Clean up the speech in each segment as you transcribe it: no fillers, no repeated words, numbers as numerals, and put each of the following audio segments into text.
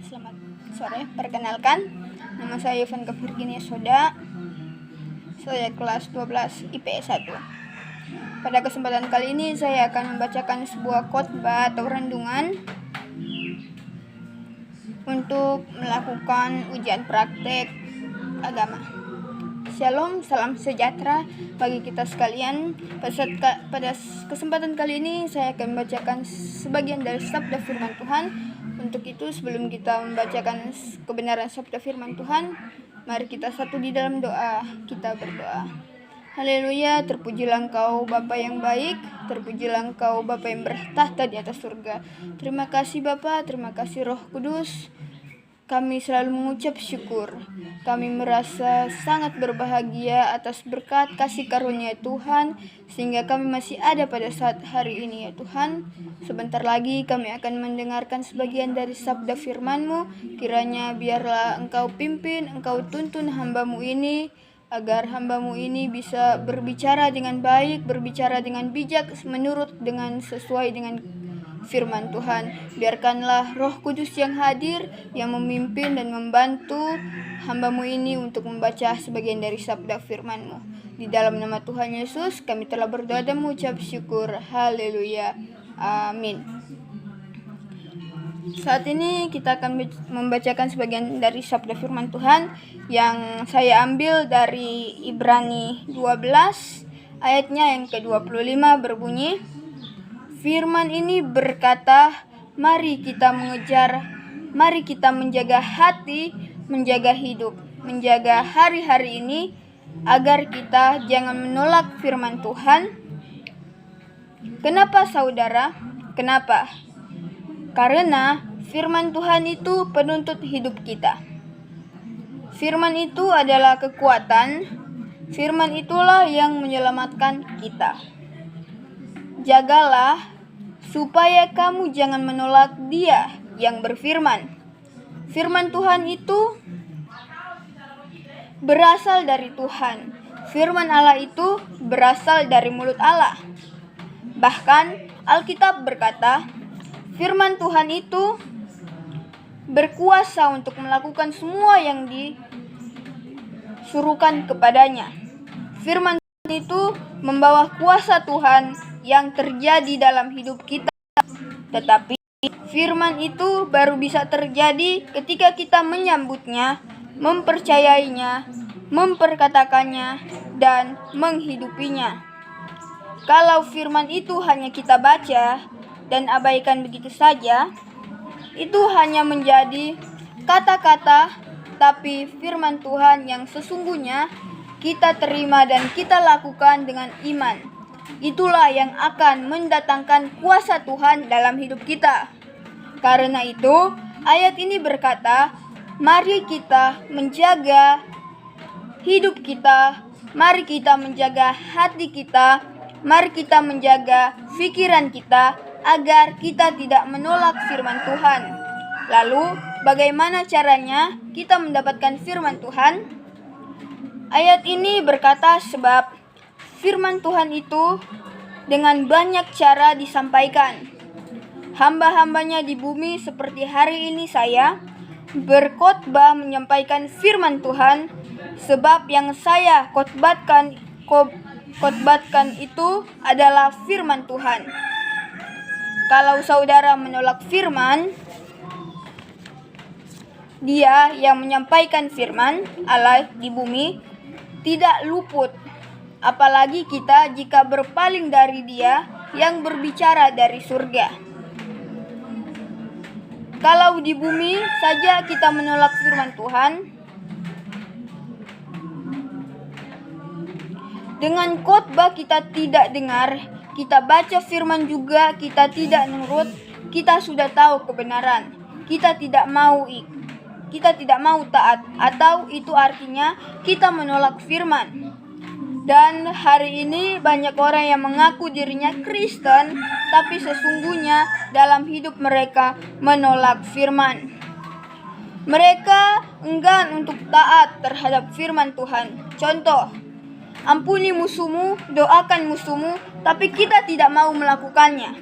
Selamat sore, perkenalkan nama saya Ivanka Virginia Soda. Saya kelas 12 IPS 1. Pada kesempatan kali ini saya akan membacakan sebuah khotbah atau renungan untuk melakukan ujian praktek agama. Shalom, salam sejahtera bagi kita sekalian. Pada kesempatan kali ini saya akan membacakan sebagian dari sabda firman Tuhan. Untuk itu, sebelum kita membacakan kebenaran sabda firman Tuhan, mari kita satu di dalam doa. Kita berdoa. Haleluya, terpujilah Engkau Bapa yang baik, terpujilah Engkau Bapa yang bertahta di atas surga. Terima kasih Bapa, terima kasih Roh Kudus. Kami selalu mengucap syukur. Kami merasa sangat berbahagia atas berkat kasih karunia Tuhan, sehingga kami masih ada pada saat hari ini ya Tuhan. Sebentar lagi kami akan mendengarkan sebagian dari sabda firman-Mu. Kiranya biarlah Engkau pimpin, Engkau tuntun hamba-Mu ini, agar hamba-Mu ini bisa berbicara dengan baik, berbicara dengan bijak, sesuai dengan firman Tuhan. Biarkanlah Roh Kudus yang hadir, yang memimpin dan membantu hamba-Mu ini untuk membaca sebagian dari sabda firman-Mu. Di dalam nama Tuhan Yesus kami telah berdoa dan mengucap syukur. Haleluya. Amin. Saat ini kita akan membacakan sebagian dari sabda firman Tuhan yang saya ambil dari Ibrani 12 ayatnya yang ke-25 berbunyi, firman ini berkata, mari kita menjaga hati, menjaga hidup, menjaga hari-hari ini, agar kita jangan menolak firman Tuhan. Kenapa saudara? Kenapa? Karena firman Tuhan itu penuntut hidup kita. Firman itu adalah kekuatan, firman itulah yang menyelamatkan kita. Jagalah supaya kamu jangan menolak Dia yang berfirman. Firman Tuhan itu berasal dari Tuhan. Firman Allah itu berasal dari mulut Allah. Bahkan Alkitab berkata, firman Tuhan itu berkuasa untuk melakukan semua yang disuruhkan kepadanya. Firman Tuhan itu membawa kuasa Tuhan yang terjadi dalam hidup kita. Tetapi firman itu baru bisa terjadi ketika kita menyambutnya, mempercayainya, memperkatakannya, dan menghidupinya. Kalau firman itu hanya kita baca dan abaikan begitu saja, itu hanya menjadi kata-kata, tapi firman Tuhan yang sesungguhnya kita terima dan kita lakukan dengan iman, itulah yang akan mendatangkan kuasa Tuhan dalam hidup kita. Karena itu, ayat ini berkata, mari kita menjaga hidup kita, mari kita menjaga hati kita, mari kita menjaga pikiran kita, agar kita tidak menolak firman Tuhan. Lalu, bagaimana caranya kita mendapatkan firman Tuhan? Ayat ini berkata, sebab firman Tuhan itu dengan banyak cara disampaikan. Hamba-hambanya di bumi seperti hari ini saya berkhotbah menyampaikan firman Tuhan, sebab yang saya khotbatkan itu adalah firman Tuhan. Kalau saudara menolak firman, Dia yang menyampaikan firman Allah di bumi tidak luput. Apalagi kita jika berpaling dari Dia yang berbicara dari surga. Kalau di bumi saja kita menolak firman Tuhan, dengan khotbah kita tidak dengar, kita baca firman juga kita tidak nurut, kita sudah tahu kebenaran, kita tidak mau taat, atau itu artinya kita menolak firman. Dan hari ini banyak orang yang mengaku dirinya Kristen, tapi sesungguhnya dalam hidup mereka menolak firman. Mereka enggan untuk taat terhadap firman Tuhan. Contoh, ampuni musuhmu, doakan musuhmu, tapi kita tidak mau melakukannya.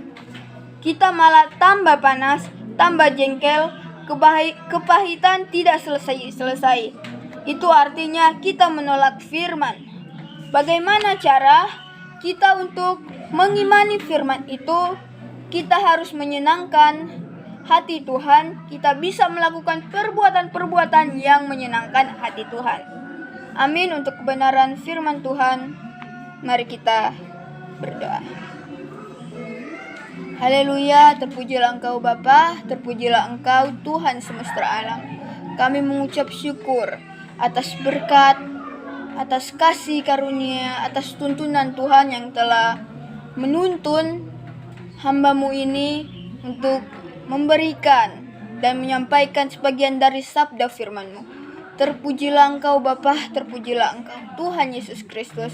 Kita malah tambah panas, tambah jengkel, kepahitan tidak selesai-selesai. Itu artinya kita menolak firman. Bagaimana cara kita untuk mengimani firman itu? Kita harus menyenangkan hati Tuhan. Kita bisa melakukan perbuatan-perbuatan yang menyenangkan hati Tuhan. Amin. Untuk kebenaran firman Tuhan, mari kita berdoa. Haleluya, terpujilah Engkau Bapa, terpujilah Engkau Tuhan semesta alam. Kami mengucap syukur atas berkat, atas kasih karunia, atas tuntunan Tuhan yang telah menuntun hamba-Mu ini untuk memberikan dan menyampaikan sebagian dari sabda firman-Mu. Terpujilah Engkau Bapa, terpujilah Engkau Tuhan Yesus Kristus.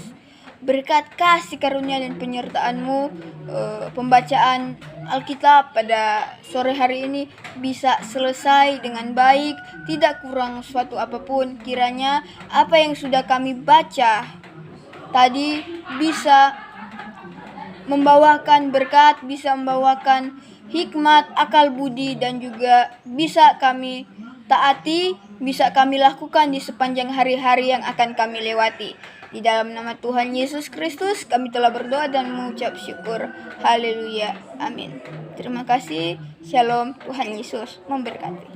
Berkat kasih karunia dan penyertaan-Mu, pembacaan Alkitab pada sore hari ini bisa selesai dengan baik, tidak kurang suatu apapun. Kiranya apa yang sudah kami baca tadi bisa membawakan berkat, bisa membawakan hikmat, akal budi, dan juga bisa kami taati, bisa kami lakukan di sepanjang hari-hari yang akan kami lewati. Di dalam nama Tuhan Yesus Kristus kami telah berdoa dan mengucap syukur. Haleluya. Amin. Terima kasih. Shalom. Tuhan Yesus memberkati.